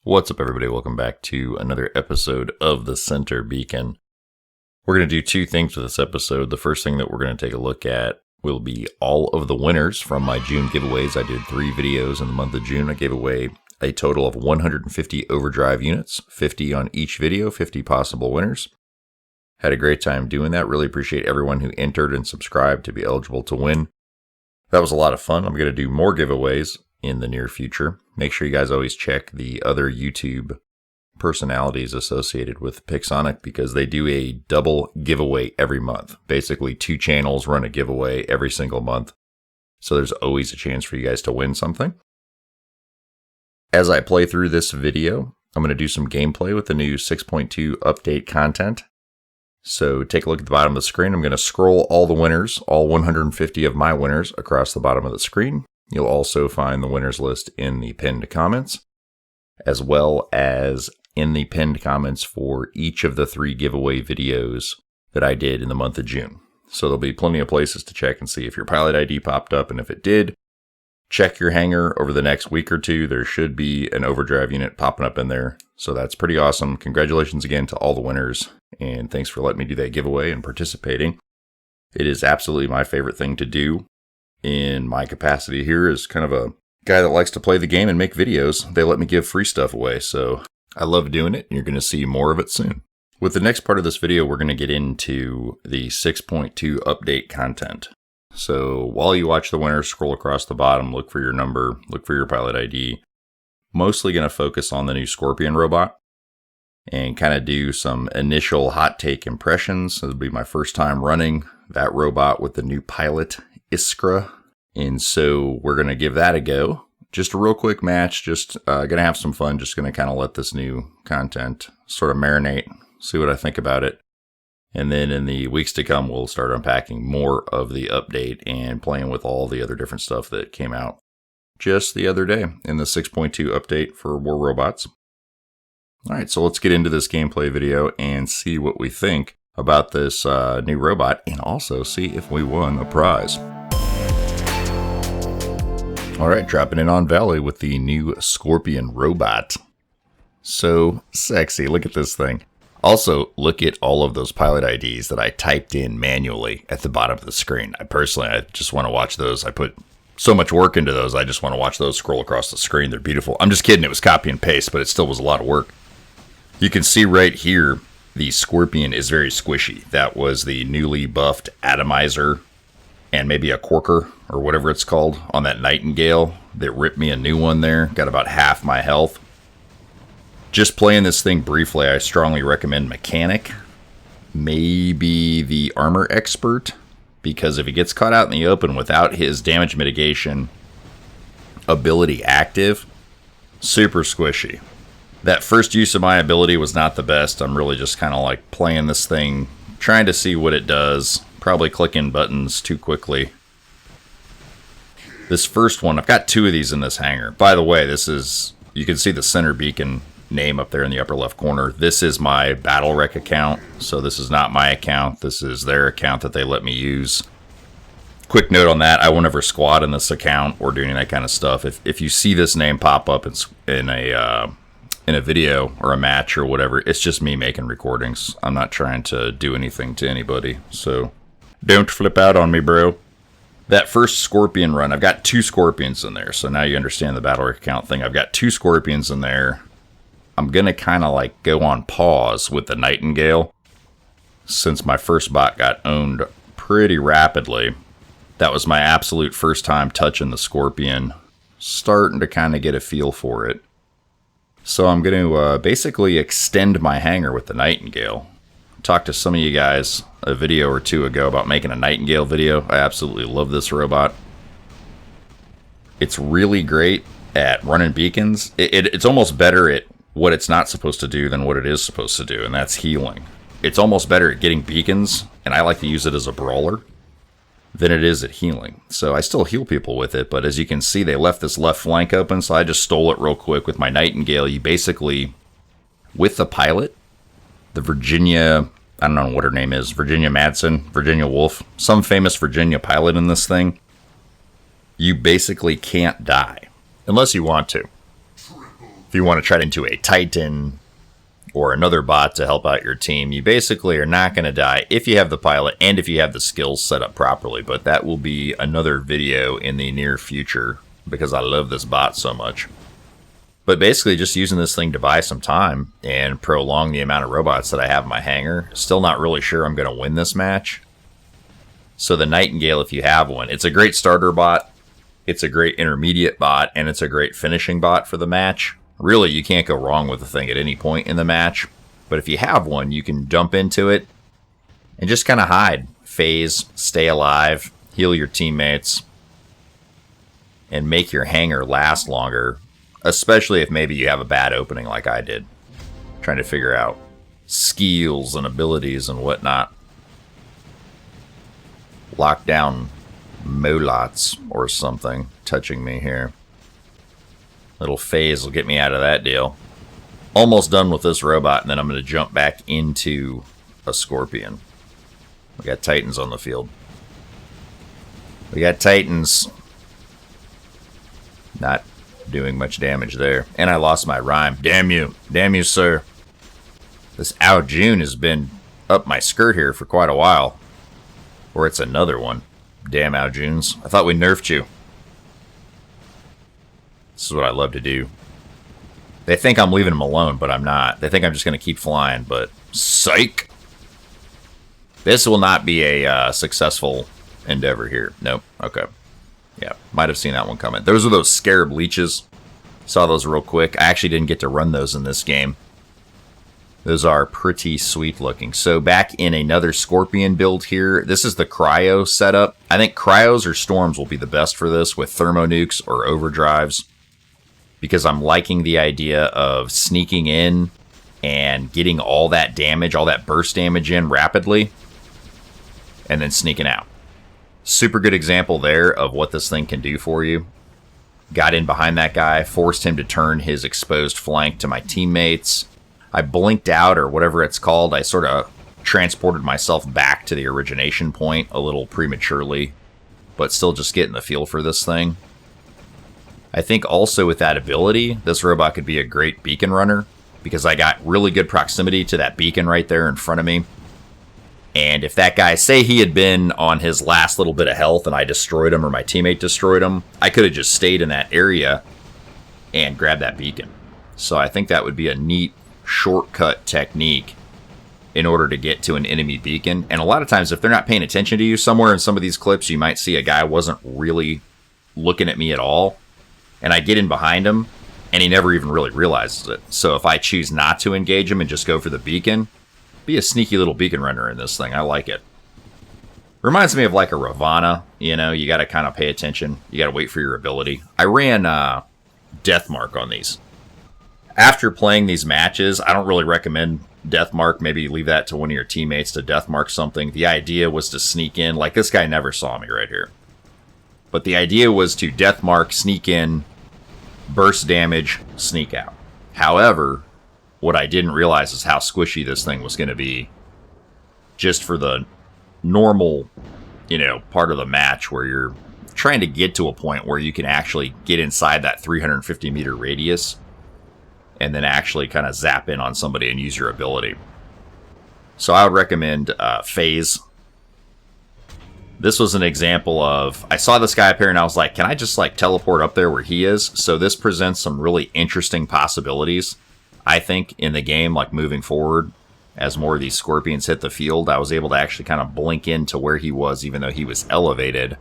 What's up, everybody? Welcome back to another episode of the Center Beacon. We're going to do two things with this episode. The first thing that we're going to take a look at will be all of the winners from my June giveaways. I did 3 videos in the month of June. I gave away a total of 150 overdrive units, 50 on each video, 50 possible winners. Had a great time doing that. Really appreciate everyone who entered and subscribed to be eligible to win. That was a lot of fun. I'm going to do more giveaways in the near future. Make sure you guys always check the other YouTube personalities associated with Pixonic because they do a double giveaway every month. Basically, 2 channels run a giveaway every single month. So there's always a chance for you guys to win something. As I play through this video, I'm going to do some gameplay with the new 6.2 update content. So take a look at the bottom of the screen. I'm going to scroll all the winners, all 150 of my winners across the bottom of the screen. You'll also find the winners list in the pinned comments, as well as in the pinned comments for each of the 3 giveaway videos that I did in the month of June. So there'll be plenty of places to check and see if your pilot ID popped up, and if it did, check your hangar over the next week or 2. There should be an overdrive unit popping up in there. So that's pretty awesome. Congratulations again to all the winners, and thanks for letting me do that giveaway and participating. It is absolutely my favorite thing to do in my capacity here as kind of a guy that likes to play the game and make videos. They let me give free stuff away, so I love doing it, and you're going to see more of it soon. With the next part of this video, we're going to get into the 6.2 update content. So while you watch the winners, scroll across the bottom, look for your number, look for your pilot ID. Mostly going to focus on the new Scorpion robot and kind of do some initial hot take impressions. It'll be my first time running that robot with the new pilot, Iskra. And so we're going to give that a go. Just a real quick match, just going to have some fun, just going to kind of let this new content sort of marinate, see what I think about it. And then in the weeks to come, we'll start unpacking more of the update and playing with all the other different stuff that came out just the other day in the 6.2 update for War Robots. All right, so let's get into this gameplay video and see what we think about this new robot, and also see if we won a prize. All right, dropping in on Valley with the new Scorpion robot. So sexy, look at this thing. Also, look at all of those pilot IDs that I typed in manually at the bottom of the screen. I just want to watch those. I put so much work into those, I just want to watch those scroll across the screen. They're beautiful. I'm just kidding, it was copy and paste, but it still was a lot of work. You can see right here, the Scorpion is very squishy. That was the newly buffed atomizer and maybe a corker or whatever it's called on that Nightingale that ripped me a new one there. Got about half my health. Just playing this thing briefly, I strongly recommend Mechanic, maybe the Armor Expert, because if he gets caught out in the open without his damage mitigation ability active, super squishy. That first use of my ability was not the best. I'm really just kind of like playing this thing, trying to see what it does, probably clicking buttons too quickly. This first one, I've got 2 of these in this hangar. By the way, this is, you can see the Center Beacon name up there in the upper left corner. This is my Battle Wreck account, so this is not my account. This is their account that they let me use. Quick note on that, I won't ever squad in this account or do any of that kind of stuff. If you see this name pop up in a video or a match or whatever, it's just me making recordings. I'm not trying to do anything to anybody, so don't flip out on me, bro. That first Scorpion run, I've got 2 Scorpions in there, so now you understand the Battle Wreck account thing. I've got 2 Scorpions in there. I'm going to kind of like go on pause with the Nightingale since my first bot got owned pretty rapidly. That was my absolute first time touching the Scorpion, starting to kind of get a feel for it. So I'm going to basically extend my hangar with the Nightingale. Talked to some of you guys a video or 2 ago about making a Nightingale video. I absolutely love this robot. It's really great at running beacons. It's almost better at what it's not supposed to do than what it is supposed to do, and that's healing. It's almost better at getting beacons, and I like to use it as a brawler, than it is at healing. So I still heal people with it, but as you can see, they left this left flank open, so I just stole it real quick with my Nightingale. You basically, with the pilot, the Virginia, I don't know what her name is, Virginia Madsen, Virginia Woolf, some famous Virginia pilot in this thing, you basically can't die, unless you want to. If you want to try into a Titan or another bot to help out your team, you basically are not going to die if you have the pilot and if you have the skills set up properly. But that will be another video in the near future because I love this bot so much. But basically just using this thing to buy some time and prolong the amount of robots that I have in my hangar. Still not really sure I'm going to win this match. So the Nightingale, if you have one, it's a great starter bot, it's a great intermediate bot, and it's a great finishing bot for the match. Really, you can't go wrong with the thing at any point in the match. But if you have one, you can dump into it and just kind of hide. Phase, stay alive, heal your teammates, and make your hangar last longer. Especially if maybe you have a bad opening like I did. Trying to figure out skills and abilities and whatnot. Lockdown molots or something touching me here. Little phase will get me out of that deal. Almost done with this robot, and then I'm going to jump back into a Scorpion. We got Titans on the field. We got Titans. Not doing much damage there. And I lost my rhyme. Damn you. Damn you, sir. This June has been up my skirt here for quite a while. Or it's another one. Damn Junes. I thought we nerfed you. This is what I love to do. They think I'm leaving them alone, but I'm not. They think I'm just going to keep flying, but psych! This will not be a successful endeavor here. Nope. Okay. Yeah, might have seen that one coming. Those are those scarab leeches. Saw those real quick. I actually didn't get to run those in this game. Those are pretty sweet looking. So back in another Scorpion build here. This is the cryo setup. I think cryos or storms will be the best for this with thermo nukes or overdrives. Because I'm liking the idea of sneaking in and getting all that damage, all that burst damage in rapidly. And then sneaking out. Super good example there of what this thing can do for you. Got in behind that guy, forced him to turn his exposed flank to my teammates. I blinked out, or whatever it's called. I sort of transported myself back to the origination point a little prematurely, but still just getting the feel for this thing. I think also with that ability, this robot could be a great beacon runner, because I got really good proximity to that beacon right there in front of me. And if that guy, say he had been on his last little bit of health and I destroyed him or my teammate destroyed him, I could have just stayed in that area and grabbed that beacon. So I think that would be a neat shortcut technique in order to get to an enemy beacon. And a lot of times if they're not paying attention to you, somewhere in some of these clips you might see a guy wasn't really looking at me at all. And I get in behind him and he never even really realizes it. So if I choose not to engage him and just go for the beacon, be a sneaky little beacon runner in this thing. I like it. Reminds me of like a Ravana. You know, you got to kind of pay attention. You got to wait for your ability. I ran Deathmark on these. After playing these matches, I don't really recommend Deathmark. Maybe leave that to one of your teammates to Deathmark something. The idea was to sneak in. Like this guy never saw me right here. But the idea was to Deathmark, sneak in, burst damage, sneak out. However, what I didn't realize is how squishy this thing was going to be just for the normal, you know, part of the match where you're trying to get to a point where you can actually get inside that 350 meter radius and then actually kind of zap in on somebody and use your ability. So I would recommend Phase. This was an example of, I saw this guy up here and I was like, can I just like teleport up there where he is? So this presents some really interesting possibilities. I think in the game, like moving forward, as more of these Scorpions hit the field, I was able to actually kind of blink into where he was, even though he was elevated.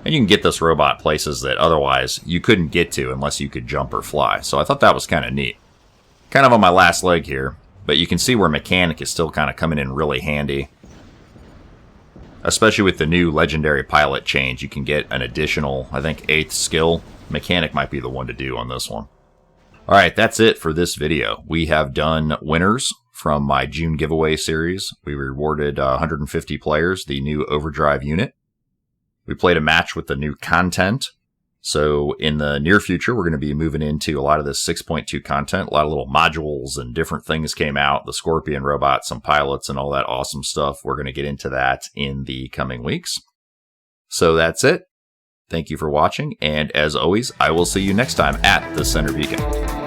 And you can get this robot places that otherwise you couldn't get to unless you could jump or fly. So I thought that was kind of neat. Kind of on my last leg here, but you can see where Mechanic is still kind of coming in really handy. Especially with the new legendary pilot change, you can get an additional, I think, 8th skill. Mechanic might be the one to do on this one. Alright, that's it for this video. We have done winners from my June giveaway series. We rewarded 150 players the new Overdrive unit. We played a match with the new content. So in the near future, we're going to be moving into a lot of this 6.2 content. A lot of little modules and different things came out. The Scorpion robot, some pilots, and all that awesome stuff. We're going to get into that in the coming weeks. So that's it. Thank you for watching, and as always, I will see you next time at the Center Beacon.